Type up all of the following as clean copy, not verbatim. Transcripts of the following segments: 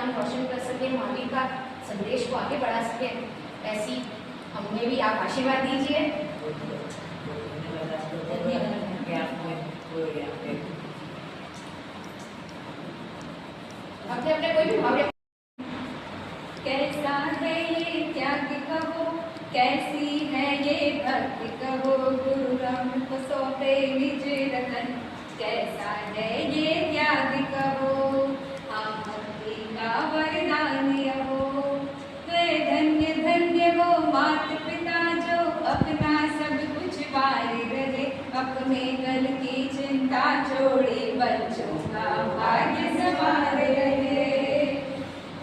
नाम रोशन कर सकें, मावी का संदेश को आगे बढ़ा सकें, ऐसी हमें भी आप आशीर्वाद दीजिए। अपने अपने कोई भी भाव। कैसा है ये त्याग कहो, कैसी है ये भक्ति कहो, गुरु राम को सौंपे निज रतन। कैसा है ये त्याग कहो, हम भक्ति का वरदान हो। वे धन्य धन्य वो मात पिता जो अपना सब कुछ पाए रहे, अपने कल की चिंता छोड़ी बच्चों का भाग्य संवार रहे।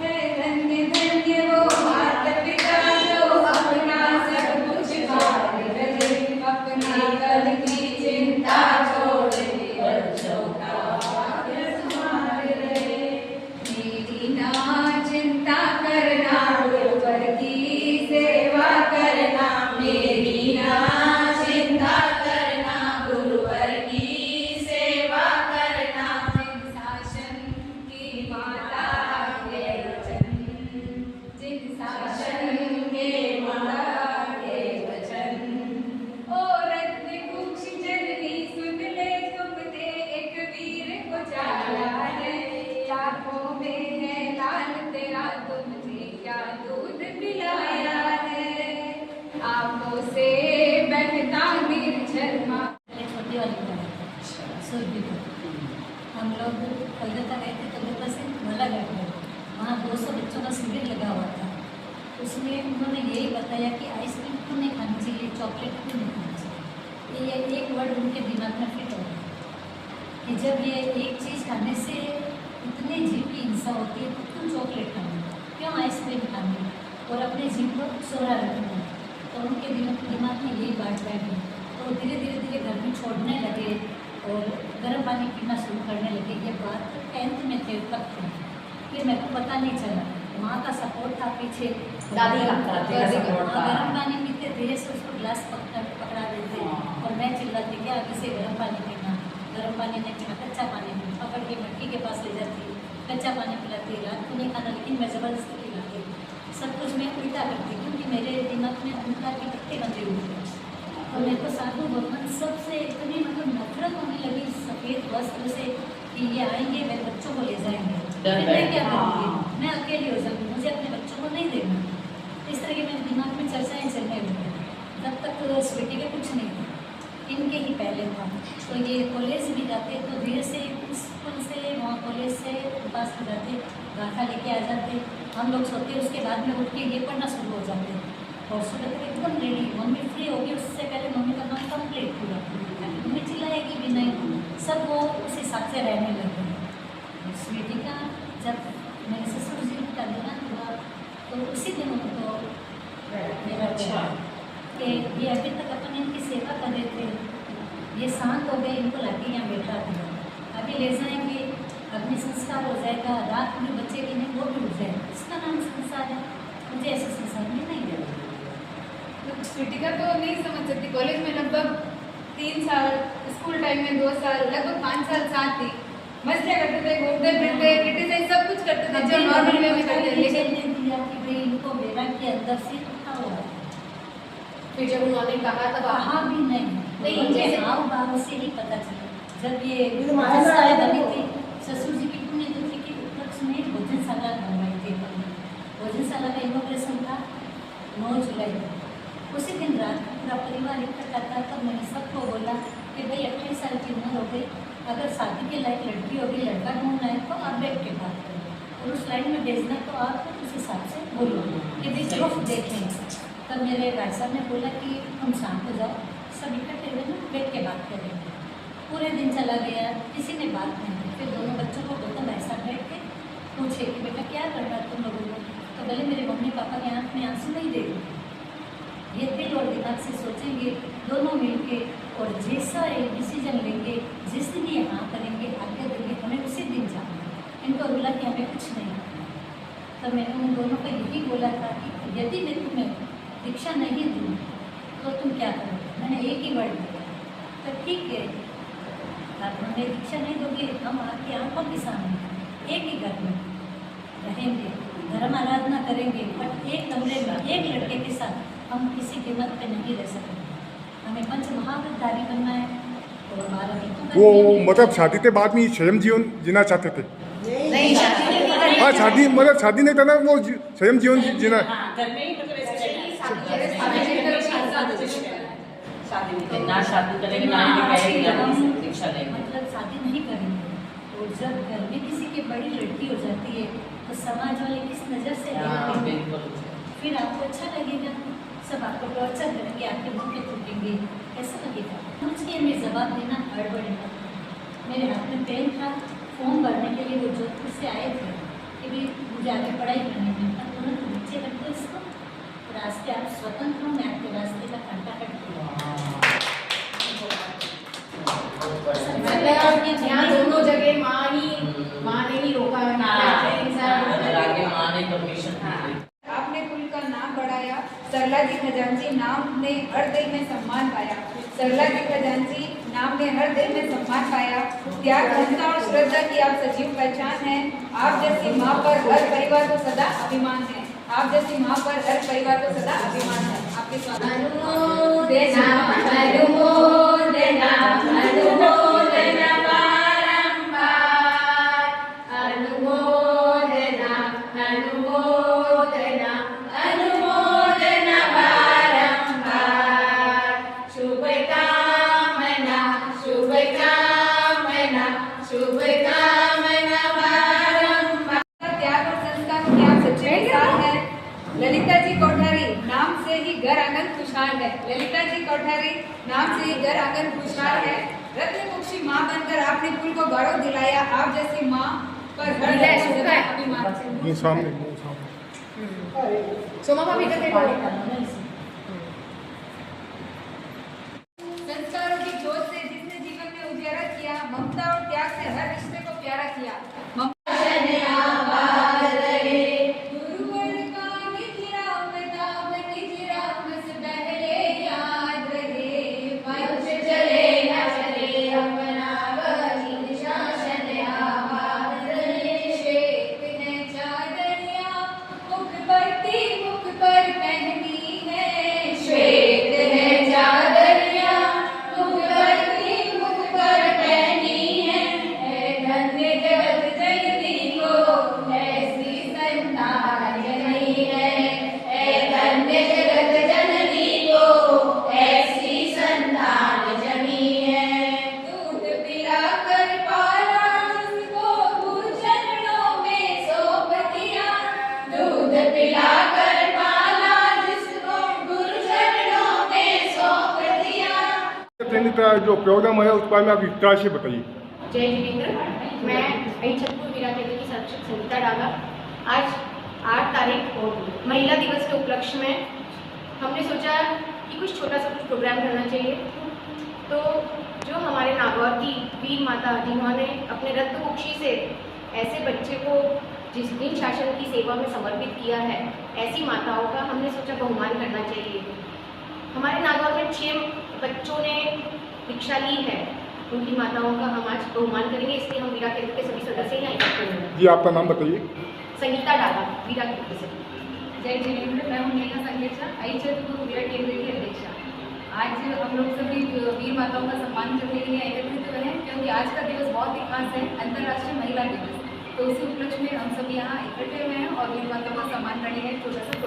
धन्य धन्य वो माता पिता जो अपना सब कुछ पाए रहे, अपने कल की चिंता छोड़े बच्चों का भाग्य संवार रहे। मेरी ना चिंता करना, गुरुवर की सेवा करना, मेरी ना चिंता करना, गुरुवर की सेवा करना। जिन शासन की माता के वचन, जिन शासन के माता के वचन। ओ रत्न कुक्ष जननी सुन ले, तुमने एक वीर को जाना है। आँखों में है लाल तेरा, तुमने क्या दूध पिलाया है। आँखों से बहता निर्झर छोटी वाली सूर्य को हम लोग कलकत्ता गए थे, कलकत्ता से भला गए थे। वहाँ 200 बच्चों का शिविर लगा हुआ था। उसमें उन्होंने यही बताया कि आइसक्रीम क्यों नहीं खानी चाहिए, चॉकलेट क्यों नहीं खानी चाहिए। ये एक वर्ड उनके दिमाग में फिट हो गया कि जब ये एक चीज़ खाने से इतनी जीभ की हिंसा होती है तो क्यों चॉकलेट खानी, क्यों आइसक्रीम खानी और अपने जीभ को सोरा रखना। तो उनके दिमाग में यही बात बैठ गई। तो धीरे धीरे गर्मी छोड़ने लगे और गर्म पानी पीना शुरू करने लगे। ये बात 10th में थे तक थे, फिर मेरे को पता नहीं चला। माँ का सपोर्ट था पीछे, दादी का सपोर्ट था। गर्म पानी पीते, धीरे से उसको ग्लास पकड़ा देते और मैं चिल्लाती क्या अभी से गर्म पानी पीना, गर्म पानी नहीं पीना, कच्चा पानी पीना। पकड़ के मटकी के पास ले जाती, कच्चा पानी पिलाती। रात को नहीं खाना, लेकिन मैं ज़बरदस्ती पिलाती। सब कुछ मैं उल्टा करती क्योंकि मेरे दिमाग में अहंकार की पट्टी बंधी हुई थी। और मेरे को साधु भगवान सबसे इतनी मतलब नफरत होने लगी सफ़ेद वस्त्र से कि ये आएंगे मेरे बच्चों को ले जाएंगे, मैं क्या करूँगी, मैं अकेली हो जाऊँगी, मुझे अपने बच्चों को नहीं देखना। इस तरह के मेरे दिमाग में चर्चाएँ चलने लगी। तब तक स्वीटी का कुछ नहीं था, इनके ही पहले था। तो ये कॉलेज भी जाते तो धीरे से स्कूल से वहाँ कॉलेज से पास हो जाते, गाथा लेके आ जाते। हम लोग सोते, उसके बाद में उठ के ये पढ़ना शुरू हो जाते और सुबह तक एकदम रेडी। मम्मी फ्री होगी उससे पहले मम्मी का काम कंप्लीट पूरा, मम्मी चिल्लाएगी भी नहीं, सब वो उस हिसाब से रहने लगे। स्वीटी का जब मेरे ससुर जी का निधन हुआ तो उसी दिन उनको मेरा अच्छा कि ये अभी तक अपन इनकी सेवा कर रहे थे, ये शांत हो गए, इनको लाके यहाँ बैठा दिया, अभी ले जाएंगे, अग्नि संस्कार हो जाएगा, रात में बच्चे की नहीं वो भी उठ जाएगा। इसका नाम संसार है, मुझे ऐसे संसार में नहीं देना। स्वीटी का तो नहीं समझ सकती। कॉलेज में लगभग 3 साल, स्कूल टाइम में 2 साल, लगभग 5 साल साथ थी। मस्तियाँ करते थे, घूमते फिरते, क्रिटिसाइज सब कुछ करते थे जो नॉर्मल वे में करते थे। लेकिन दिया कि भाई इनको मेरा के अंदर से उठा हुआ है। फिर जब उन्होंने कहा तब कहा भी नहीं, जैसे हाव भाव से ही पता चला। जब ये संस्थाएं बनी थी, ससुर जी की पुण्यतिथि के उपलक्ष्य में भोजनशाला बनवाई थी। भोजनशाला का इनॉग्रेशन था 9 जुलाई को। उसी दिन रात पूरा परिवार इकट्ठा था। तब मैंने सबको बोला कि भाई 28 साल की उम्र हो गई, अगर शादी के लायक लड़की होगी, लड़का ढूंढना है तो आप बैठ के बात करो और उस लाइन में भेजना तो आप उस हिसाब से बोलो कि भाई प्रूफ देखें। तब मेरे भाई साहब ने बोला कि हम शाम को जाओ, सब इकट्ठे हुए ना बैठ के बात करेंगे। पूरे दिन चला गया, किसी ने बात नहीं की। फिर दोनों बच्चों को बोलता भाई साहब बैठ के पूछे कि बेटा क्या कर रहा है तुम लोगों को। तो बोले मेरे मम्मी पापा के आँख में आंसू नहीं देंगे, ये दिल और दिमाग से सोचेंगे दोनों मिलके और जैसा एक डिसीजन लेंगे, जिस दिन ये हाँ करेंगे, आगे देंगे, हमें उसी दिन जाना है। इनको बोला कि हमें कुछ नहीं करना। तो मैंने उन दोनों को यही बोला था कि यदि मैं तुम्हें दीक्षा नहीं दूँ तो तुम क्या करोगे। मैंने एक ही वर्ड दिया, तो ठीक है आप हमें दीक्षा नहीं दोगे, हम आपकी आंखों के सामने एक ही घर में रहेंगे, धर्म आराधना करेंगे, बट एक कमरे में एक लड़के के साथ हम किसी कीमत पे नहीं रह सकेंगे। हमें पंच महाव्रतधारी बनना है तो हमारा वो मतलब शादी के बाद में स्वयं जीवन जीना चाहते थे। नहीं शादी नहीं करनी। हाँ शादी मतलब शादी नहीं करना, वो स्वयं जीवन जीना। घर में ही मतलब ऐसे शादी शादी नहीं, ना शादी करेंगे ना ही कहेंगे ना ही शिक्षा लेंगे। मतलब शादी नहीं करेंगे और जब घर में किसी की बड़ी लड़की हो जाती है तो समाज वाले किस नज़र से हाँ, देखते हैं, बिल्कुल। फिर आपको अच्छा लगेगा, सब आपको टॉर्चर करेंगे, आपके मुँह पे थूकेंगे, कैसा लगेगा? मुझे मैं जवाब देना हड़बड़ी था। मेरे हाथ में पेन था, फॉर्म भरने के लिए वो जोधपुर से आए थे कि भी मुझे आगे पढ़ाई करनी है, तब तुरंत नीचे रख दो इसको, रास्ते आप स्वतंत्र हो, मैं आपके रास्ते का कांटा कट मतलब यहाँ दोनों जगह माँ ने ही रोका है। आगे माँ ने परमिशन दी। आपने कुल का नाम बढ़ाया, सरला जी खजांची नाम ने हर दिल में सम्मान पाया। सरला जी खजांची नाम ने हर दिल में सम्मान पाया। त्याग, क्षमता और श्रद्धा की आप सजीव पहचान है। आप जैसी माँ पर हर परिवार को सदा अभिमान है। आप जैसी माँ पर हर परिवार को सदा अभिमान है। आपके स्वागत। अनुमोदना अनुमोदना अनुमोदना बारंबार, अनुमोदना अनुमोदना अनुमोदना बारंबार, शुभकामना शुभकामना शुभकामना बारंबार। त्याग और संस्कार की आप सच्चे मिसाल है। ललिता जी कोठारी नाम से ही घर आंगन खुशहाल है। ललिता जी कोठारी नाम से ही घर आंगन खुशहाल है। रत्नमुखी माँ बनकर आपने कुल को गौरव दिलाया। आप जैसी माँ पर हर अभिमान से। मुँह सामने सोमा भाभी का देखो। संस्कारों की जोत से जिसने जीवन में उजाला किया, ममता और त्याग से हर रिश्ते को प्यारा किया। गुरुवर का निज राम नाम, निज राम से पहले याद रहे। पंच चले न चले अपना वही शासन आबाद रहे। श्वेत है चादरिया मुख पर पहनी है। श्वेत है चादरिया मुख पर पहनी है। धन्य जगत जननी को ऐसी संतान जनी है। धन्य जगत जननी को ऐसी संतान जनी है। दूध पिलाकर पाला जिसको गुरु चरणों में सौंप दिया। दूध पिलाकर पाला जिसको गुरु चरणों में सौंप दिया। ट्रेनिंग का जो प्रोग्राम है उस बारे में आप विस्तार से बताइए। जय जिनेंद्र, मैं छतपुर वीरा केंद्र की संरक्षक संगीता डागा। आज 8 तारीख को महिला दिवस के उपलक्ष्य में हमने सोचा कि कुछ छोटा सा कुछ प्रोग्राम करना चाहिए। तो जो हमारे नागौर की वीर माता जिन्होंने अपने रक्तमुखी से ऐसे बच्चे को जिन शासन की सेवा में समर्पित किया है, ऐसी माताओं का हमने सोचा बहुमान करना चाहिए। हमारे नागौर में 6 बच्चों ने दीक्षा ली है, उनकी माताओं का हम आज बहुमान करेंगे। इसलिए हम वीरा केंद्र के सभी सदस्य यहाँ इकट्ठे हुए हैं। जी आपका नाम बताइए। संगीता डागा, वीरा केंद्र से। जय जिनेंद्र, मैं हूँ नेहा संगेशा, छतपुर वीरा केंद्र की अध्यक्षा। आज हम लोग सभी वीर माताओं का सम्मान करने के लिए एकत्रित हुए हैं, क्योंकि आज का दिवस बहुत ही खास है, अंतर्राष्ट्रीय महिला दिवस। तो उसी उपलक्ष्य में हम सभी यहाँ इकट्ठे हुए हैं और वीर माताओं का सम्मान करने का एक छोटा सा